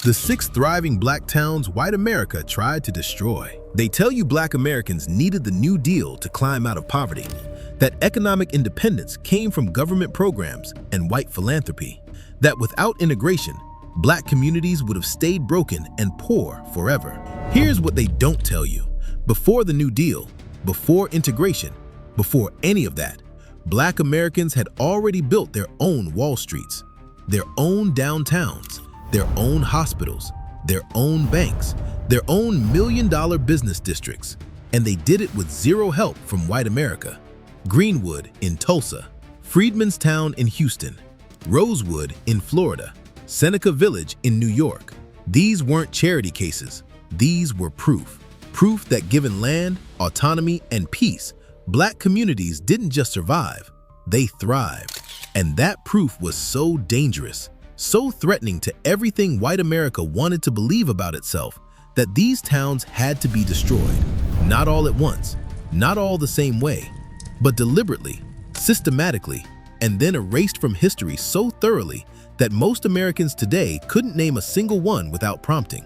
The 6 thriving black towns white America tried to destroy. They tell you black Americans needed the New Deal to climb out of poverty, that economic independence came from government programs and white philanthropy, that without integration, black communities would have stayed broken and poor forever. Here's what they don't tell you. Before the New Deal, before integration, before any of that, black Americans had already built their own Wall Streets, their own downtowns, their own hospitals, their own banks, their own million-dollar business districts, and they did it with zero help from white America. Greenwood in Tulsa, Freedman's Town in Houston, Rosewood in Florida, Seneca Village in New York. These weren't charity cases. These were proof. Proof that given land, autonomy, and peace, black communities didn't just survive, they thrived. And that proof was so dangerous, so threatening to everything white America wanted to believe about itself, that these towns had to be destroyed. Not all at once, not all the same way, but deliberately, systematically, and then erased from history so thoroughly that most Americans today couldn't name a single one without prompting.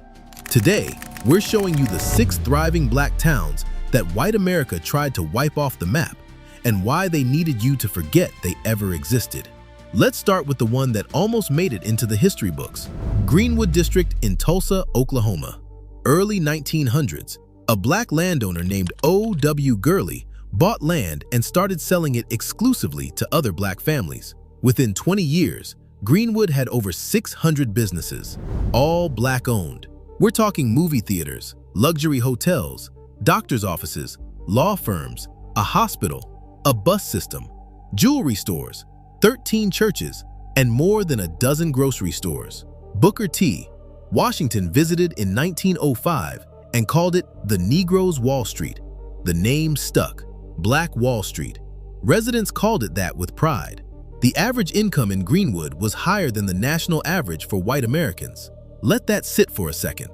Today, we're showing you the 6 thriving black towns that white America tried to wipe off the map and why they needed you to forget they ever existed. Let's start with the one that almost made it into the history books, Greenwood District in Tulsa, Oklahoma. Early 1900s, a black landowner named O.W. Gurley bought land and started selling it exclusively to other black families. Within 20 years, Greenwood had over 600 businesses, all black-owned. We're talking movie theaters, luxury hotels, doctor's offices, law firms, a hospital, a bus system, jewelry stores, 13 churches, and more than a dozen grocery stores. Booker T. Washington visited in 1905 and called it the Negro's Wall Street. The name stuck, Black Wall Street. Residents called it that with pride. The average income in Greenwood was higher than the national average for white Americans. Let that sit for a second.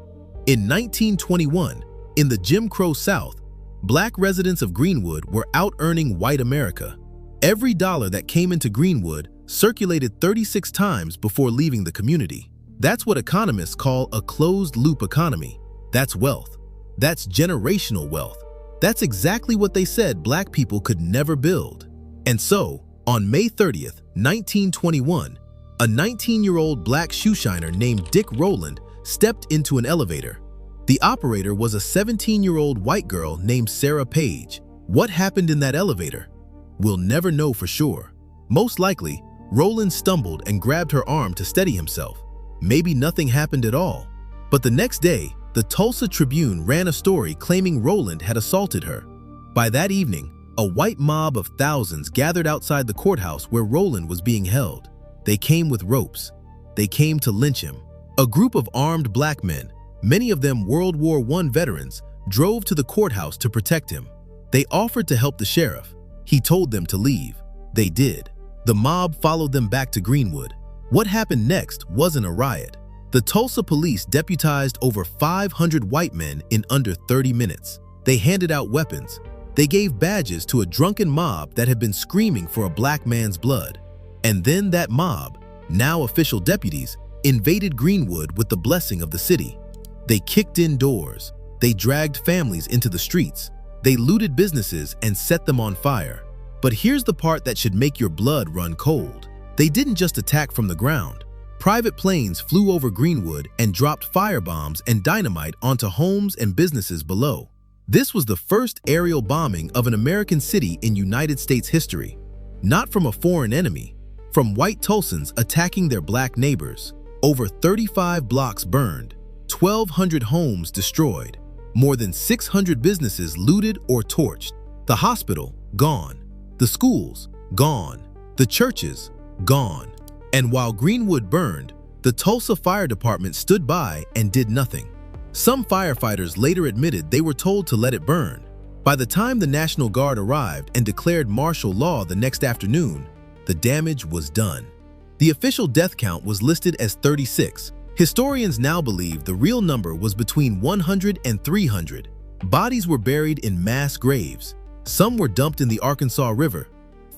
In 1921, in the Jim Crow South, black residents of Greenwood were out-earning white America. Every dollar that came into Greenwood circulated 36 times before leaving the community. That's what economists call a closed-loop economy. That's wealth. That's generational wealth. That's exactly what they said black people could never build. And so, on May 30th, 1921, a 19-year-old black shoeshiner named Dick Rowland stepped into an elevator. The operator was a 17-year-old white girl named Sarah Page. What happened in that elevator? We'll never know for sure. Most likely, Rowland stumbled and grabbed her arm to steady himself. Maybe nothing happened at all. But the next day, the Tulsa Tribune ran a story claiming Rowland had assaulted her. By that evening, a white mob of thousands gathered outside the courthouse where Rowland was being held. They came with ropes. They came to lynch him. A group of armed black men, many of them World War I veterans, drove to the courthouse to protect him. They offered to help the sheriff. He told them to leave. They did. The mob followed them back to Greenwood. What happened next wasn't a riot. The Tulsa police deputized over 500 white men in under 30 minutes. They handed out weapons. They gave badges to a drunken mob that had been screaming for a black man's blood. And then that mob, now official deputies, invaded Greenwood with the blessing of the city. They kicked in doors. They dragged families into the streets. They looted businesses and set them on fire. But here's the part that should make your blood run cold. They didn't just attack from the ground. Private planes flew over Greenwood and dropped firebombs and dynamite onto homes and businesses below. This was the first aerial bombing of an American city in United States history. Not from a foreign enemy, from white Tulsans attacking their black neighbors. Over 35 blocks burned, 1,200 homes destroyed, more than 600 businesses looted or torched. The hospital, gone. The schools, gone. The churches, gone. And while Greenwood burned, the Tulsa Fire Department stood by and did nothing. Some firefighters later admitted they were told to let it burn. By the time the National Guard arrived and declared martial law the next afternoon, the damage was done. The official death count was listed as 36. Historians now believe the real number was between 100 and 300. Bodies were buried in mass graves. Some were dumped in the Arkansas River.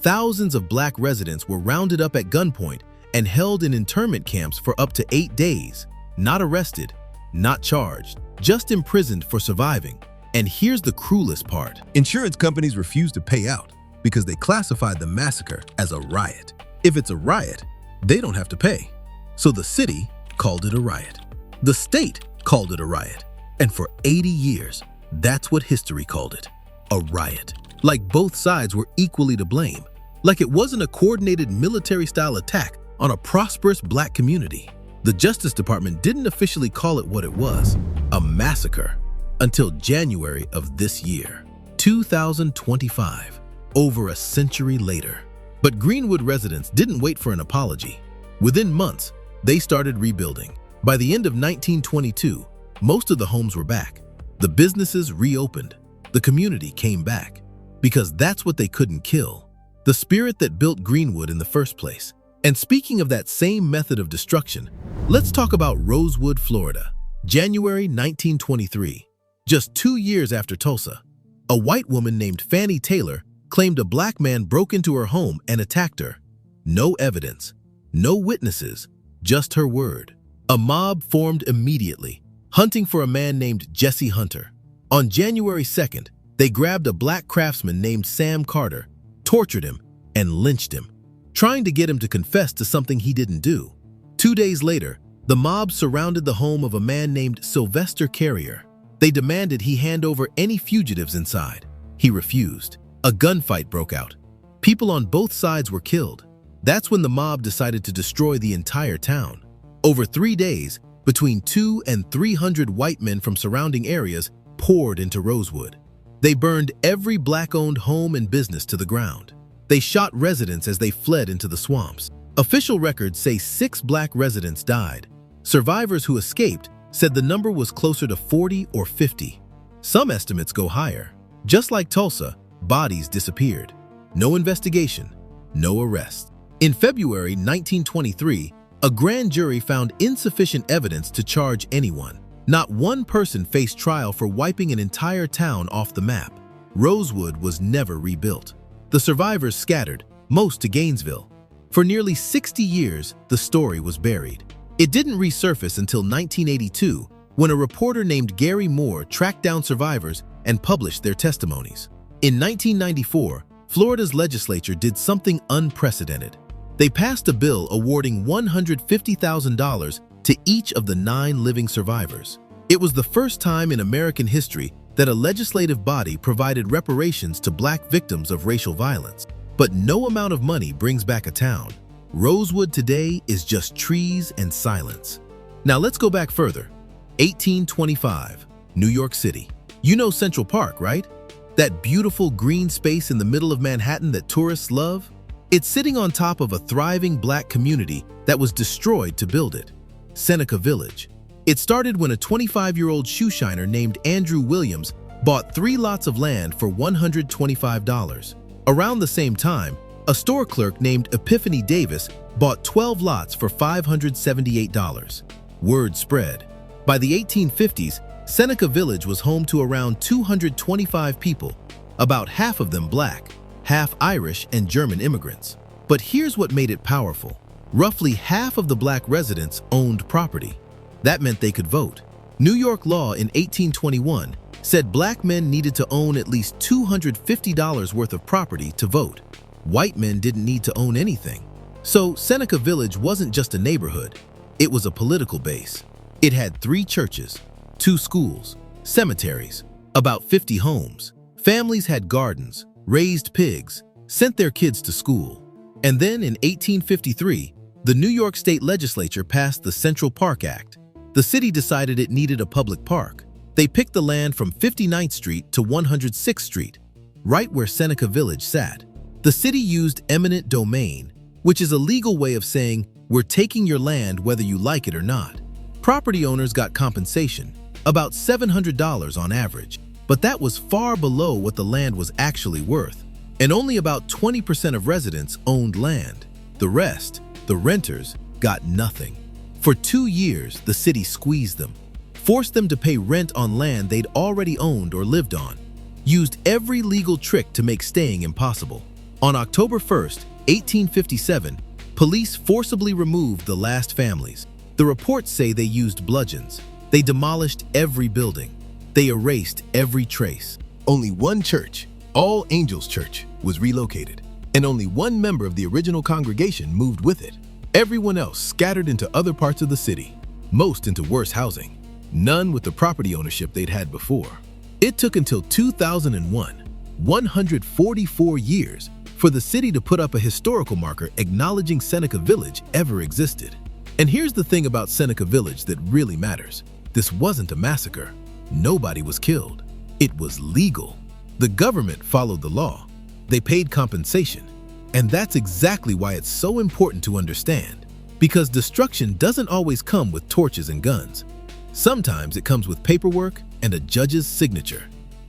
Thousands of black residents were rounded up at gunpoint and held in internment camps for up to 8 days. not arrested, not charged, just imprisoned for surviving. And here's the cruelest part. Insurance companies refused to pay out because they classified the massacre as a riot. If it's a riot, they don't have to pay. So the city called it a riot. The state called it a riot. And for 80 years, that's what history called it, a riot. Like both sides were equally to blame. Like it wasn't a coordinated military-style attack on a prosperous black community. The Justice Department didn't officially call it what it was, a massacre, until January of this year, 2025, over a century later. But Greenwood residents didn't wait for an apology. Within months, they started rebuilding. By the end of 1922, most of the homes were back. The businesses reopened. The community came back. Because that's what they couldn't kill, the spirit that built Greenwood in the first place. And speaking of that same method of destruction, let's talk about Rosewood, Florida. January 1923. Just 2 years after Tulsa, a white woman named Fannie Taylor claimed a black man broke into her home and attacked her. No evidence, no witnesses, just her word. A mob formed immediately, hunting for a man named Jesse Hunter. On January 2nd, they grabbed a black craftsman named Sam Carter, tortured him, and lynched him, trying to get him to confess to something he didn't do. 2 days later, the mob surrounded the home of a man named Sylvester Carrier. They demanded he hand over any fugitives inside. He refused. A gunfight broke out. People on both sides were killed. That's when the mob decided to destroy the entire town. Over 3 days, between 200 and 300 white men from surrounding areas poured into Rosewood. They burned every black-owned home and business to the ground. They shot residents as they fled into the swamps. Official records say 6 black residents died. Survivors who escaped said the number was closer to 40 or 50. Some estimates go higher. Just like Tulsa, bodies disappeared. No investigation, no arrest. In February 1923, a grand jury found insufficient evidence to charge anyone. Not one person faced trial for wiping an entire town off the map. Rosewood was never rebuilt. The survivors scattered, most to Gainesville. For nearly 60 years, the story was buried. It didn't resurface until 1982, when a reporter named Gary Moore tracked down survivors and published their testimonies. In 1994, Florida's legislature did something unprecedented. They passed a bill awarding $150,000 to each of the 9 living survivors. It was the first time in American history that a legislative body provided reparations to black victims of racial violence. But no amount of money brings back a town. Rosewood today is just trees and silence. Now let's go back further. 1825, New York City. You know Central Park, right? That beautiful green space in the middle of Manhattan that tourists love? It's sitting on top of a thriving black community that was destroyed to build it. Seneca Village. It started when a 25-year-old shoeshiner named Andrew Williams bought 3 lots of land for $125. Around the same time, a store clerk named Epiphany Davis bought 12 lots for $578. Word spread. By the 1850s, Seneca Village was home to around 225 people, about half of them black, half Irish and German immigrants. But here's what made it powerful. Roughly half of the black residents owned property. That meant they could vote. New York law in 1821 said black men needed to own at least $250 worth of property to vote. White men didn't need to own anything. So Seneca Village wasn't just a neighborhood, it was a political base. It had 3 churches, 2 schools, cemeteries, about 50 homes. Families had gardens, raised pigs, sent their kids to school. And then in 1853, the New York State Legislature passed the Central Park Act. The city decided it needed a public park. They picked the land from 59th Street to 106th Street, right where Seneca Village sat. The city used eminent domain, which is a legal way of saying, we're taking your land whether you like it or not. Property owners got compensation, about $700 on average, but that was far below what the land was actually worth. And only about 20% of residents owned land. The rest, the renters, got nothing. For 2 years, the city squeezed them, forced them to pay rent on land they'd already owned or lived on, used every legal trick to make staying impossible. On October 1st, 1857, police forcibly removed the last families. The reports say they used bludgeons. They demolished every building. They erased every trace. Only one church, All Angels Church, was relocated, and only one member of the original congregation moved with it. Everyone else scattered into other parts of the city, most into worse housing, none with the property ownership they'd had before. It took until 2001, 144 years, for the city to put up a historical marker acknowledging Seneca Village ever existed. And here's the thing about Seneca Village that really matters. This wasn't a massacre. Nobody was killed. It was legal. The government followed the law. They paid compensation. And that's exactly why it's so important to understand. Because destruction doesn't always come with torches and guns. Sometimes it comes with paperwork and a judge's signature.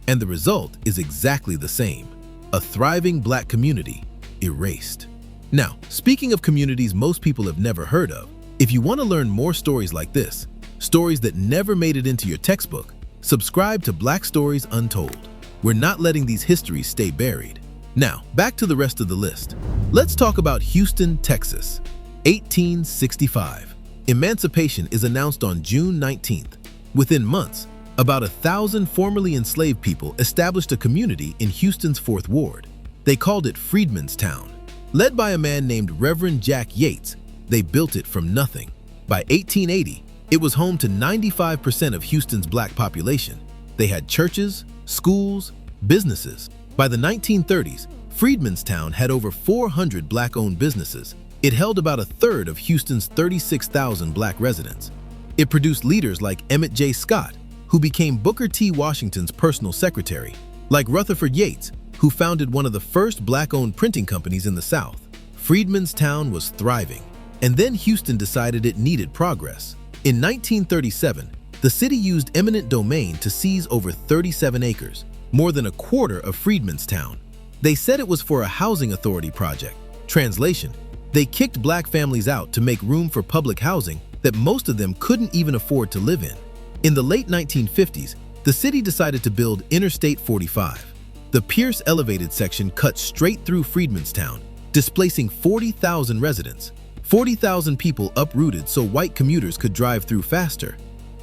And the result is exactly the same. A thriving Black community erased. Now, speaking of communities most people have never heard of, if you want to learn more stories like this, stories that never made it into your textbook, subscribe to Black Stories Untold. We're not letting these histories stay buried. Now, back to the rest of the list. Let's talk about Houston, Texas. 1865. Emancipation is announced on June 19th. Within months, about 1,000 formerly enslaved people established a community in Houston's 4th Ward. They called it Freedman's Town. Led by a man named Reverend Jack Yates, they built it from nothing. By 1880, it was home to 95% of Houston's Black population. They had churches, schools, businesses. By the 1930s, Freedman's Town had over 400 Black-owned businesses. It held about a third of Houston's 36,000 Black residents. It produced leaders like Emmett J. Scott, who became Booker T. Washington's personal secretary, like Rutherford Yates, who founded one of the first Black-owned printing companies in the South. Freedman's Town was thriving, and then Houston decided it needed progress. In 1937, the city used eminent domain to seize over 37 acres, more than a quarter of Freedman's Town. They said it was for a housing authority project. Translation: they kicked Black families out to make room for public housing that most of them couldn't even afford to live in. In the late 1950s, the city decided to build Interstate 45. The Pierce elevated section cut straight through Freedman's Town, displacing 40,000 residents. 40,000 people uprooted so white commuters could drive through faster.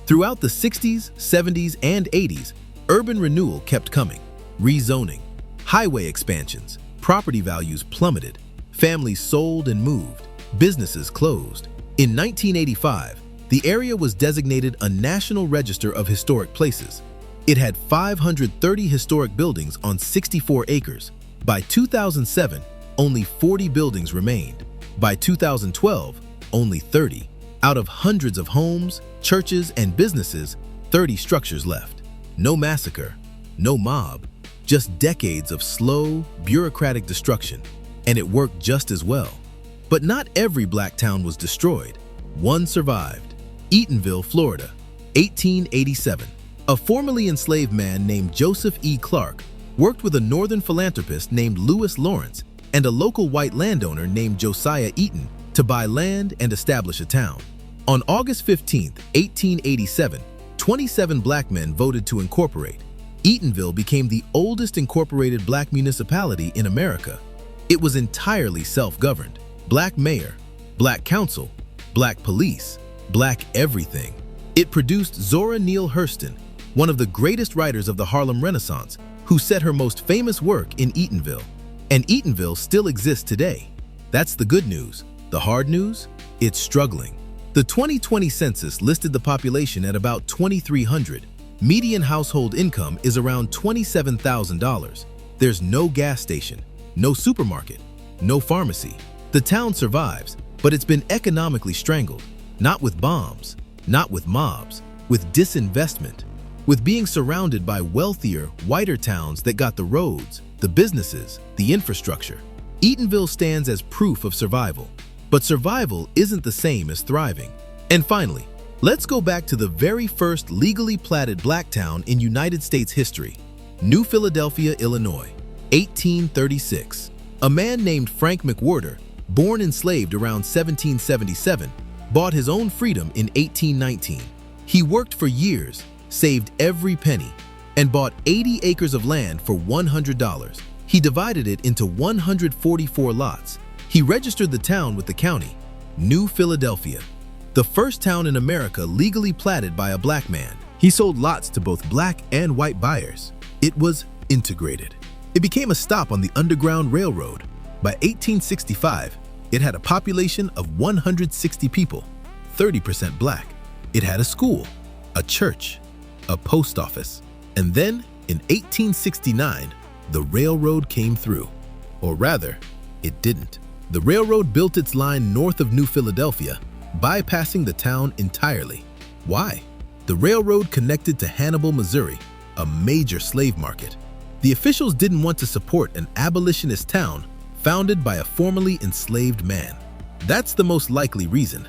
Throughout the 60s, 70s, and 80s, urban renewal kept coming. Rezoning, highway expansions, property values plummeted, families sold and moved, businesses closed. In 1985, the area was designated a National Register of Historic Places. It had 530 historic buildings on 64 acres. By 2007, only 40 buildings remained. By 2012, only 30. Out of hundreds of homes, churches, and businesses, 30 structures left. No massacre, no mob, just decades of slow, bureaucratic destruction. And it worked just as well. But not every Black town was destroyed. One survived. Eatonville, Florida, 1887. A formerly enslaved man named Joseph E. Clark worked with a northern philanthropist named Lewis Lawrence and a local white landowner named Josiah Eaton to buy land and establish a town. On August 15, 1887, 27 Black men voted to incorporate. Eatonville became the oldest incorporated Black municipality in America. It was entirely self-governed. Black mayor, Black council, Black police, Black everything. It produced Zora Neale Hurston, one of the greatest writers of the Harlem Renaissance, who set her most famous work in Eatonville. And Eatonville still exists today. That's the good news. The hard news? It's struggling. The 2020 census listed the population at about 2,300. Median household income is around $27,000. There's no gas station, no supermarket, no pharmacy. The town survives, but it's been economically strangled. Not with bombs, not with mobs, with disinvestment, with being surrounded by wealthier, whiter towns that got the roads, the businesses, the infrastructure. Eatonville stands as proof of survival, but survival isn't the same as thriving. And finally, let's go back to the very first legally platted Black town in United States history, New Philadelphia, Illinois, 1836. A man named Frank McWhorter, born enslaved around 1777, bought his own freedom in 1819. He worked for years, saved every penny, and bought 80 acres of land for $100. He divided it into 144 lots. He registered the town with the county, New Philadelphia. The first town in America legally platted by a black man. He sold lots to both black and white buyers. It was integrated. It became a stop on the Underground Railroad. By 1865, it had a population of 160 people, 30% black. It had a school, a church, a post office. And then, in 1869, the railroad came through. Or rather, it didn't. The railroad built its line north of New Philadelphia, bypassing the town entirely. Why? The railroad connected to Hannibal, Missouri, a major slave market. The officials didn't want to support an abolitionist town founded by a formerly enslaved man. That's the most likely reason.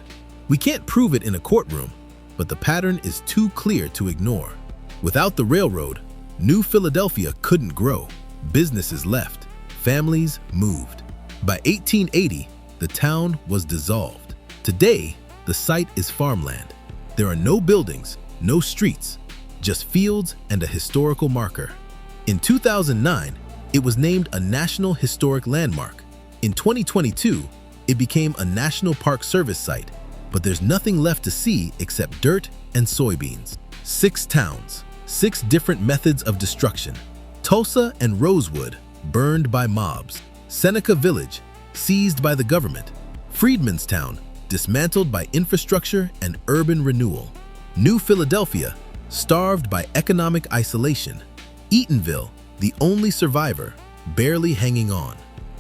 We can't prove it in a courtroom, but the pattern is too clear to ignore. Without the railroad, New Philadelphia couldn't grow. Businesses left. Families moved. By 1880, the town was dissolved. Today, the site is farmland. There are no buildings, no streets, just fields and a historical marker. In 2009, it was named a National Historic Landmark. In 2022, it became a National Park Service site, but there's nothing left to see except dirt and soybeans. 6 towns, 6 different methods of destruction. Tulsa and Rosewood, burned by mobs. Seneca Village, seized by the government. Freedman's Town, dismantled by infrastructure and urban renewal. New Philadelphia, starved by economic isolation. Eatonville, the only survivor, barely hanging on.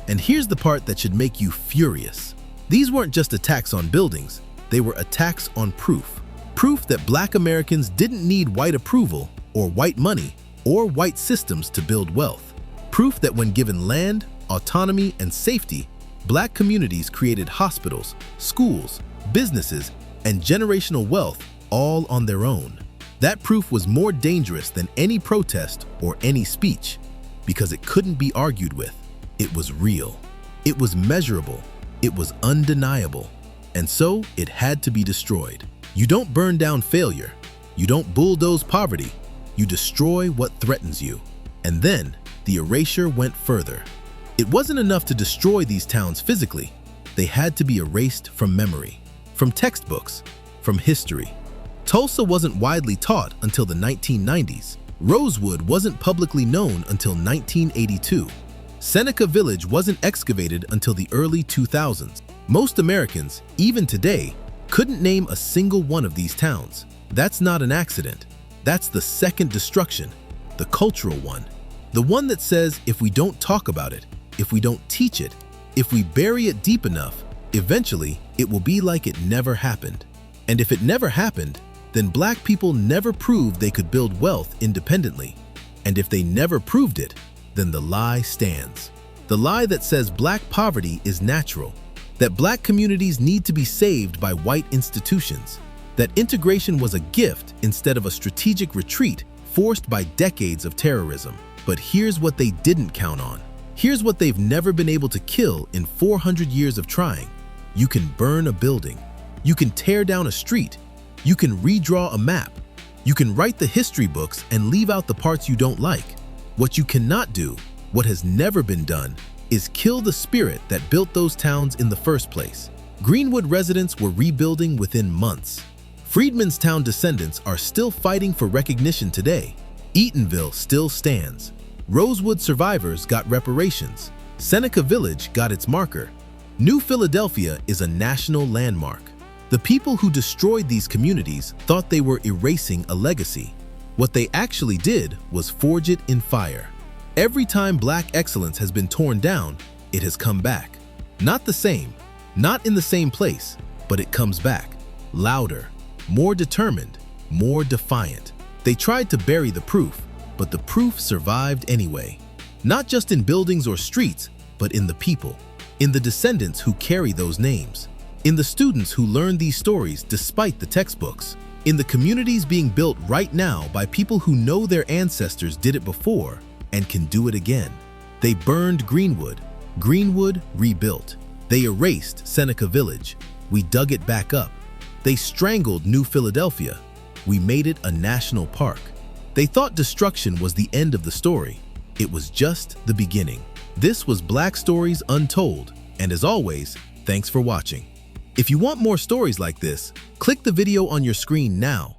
And here's the part that should make you furious. These weren't just attacks on buildings, they were attacks on proof. Proof that black Americans didn't need white approval or white money or white systems to build wealth. Proof that when given land, autonomy, and safety, black communities created hospitals, schools, businesses, and generational wealth all on their own. That proof was more dangerous than any protest or any speech because it couldn't be argued with. It was real. It was measurable. It was undeniable. And so it had to be destroyed. You don't burn down failure. You don't bulldoze poverty. You destroy what threatens you. And then the erasure went further. It wasn't enough to destroy these towns physically. They had to be erased from memory, from textbooks, from history. Tulsa wasn't widely taught until the 1990s. Rosewood wasn't publicly known until 1982. Seneca Village wasn't excavated until the early 2000s. Most Americans, even today, couldn't name a single one of these towns. That's not an accident. That's the second destruction, the cultural one. The one that says if we don't talk about it, if we don't teach it, if we bury it deep enough, eventually it will be like it never happened. And if it never happened, then black people never proved they could build wealth independently. And if they never proved it, then the lie stands. The lie that says black poverty is natural, that black communities need to be saved by white institutions, that integration was a gift instead of a strategic retreat forced by decades of terrorism. But here's what they didn't count on. Here's what they've never been able to kill in 400 years of trying. You can burn a building. You can tear down a street. You can redraw a map. You can write the history books and leave out the parts you don't like. What you cannot do, what has never been done, is kill the spirit that built those towns in the first place. Greenwood residents were rebuilding within months. Freedmen's town descendants are still fighting for recognition today. Eatonville still stands. Rosewood survivors got reparations. Seneca Village got its marker. New Philadelphia is a national landmark. The people who destroyed these communities thought they were erasing a legacy. What they actually did was forge it in fire. Every time black excellence has been torn down, it has come back. Not the same, not in the same place, but it comes back. Louder, more determined, more defiant. They tried to bury the proof, but the proof survived anyway. Not just in buildings or streets, but in the people, in the descendants who carry those names, in the students who learn these stories despite the textbooks, in the communities being built right now by people who know their ancestors did it before and can do it again. They burned Greenwood. Greenwood rebuilt. They erased Seneca Village. We dug it back up. They strangled New Philadelphia. We made it a national park. They thought destruction was the end of the story. It was just the beginning. This was Black Stories Untold, and as always, thanks for watching. If you want more stories like this, click the video on your screen now.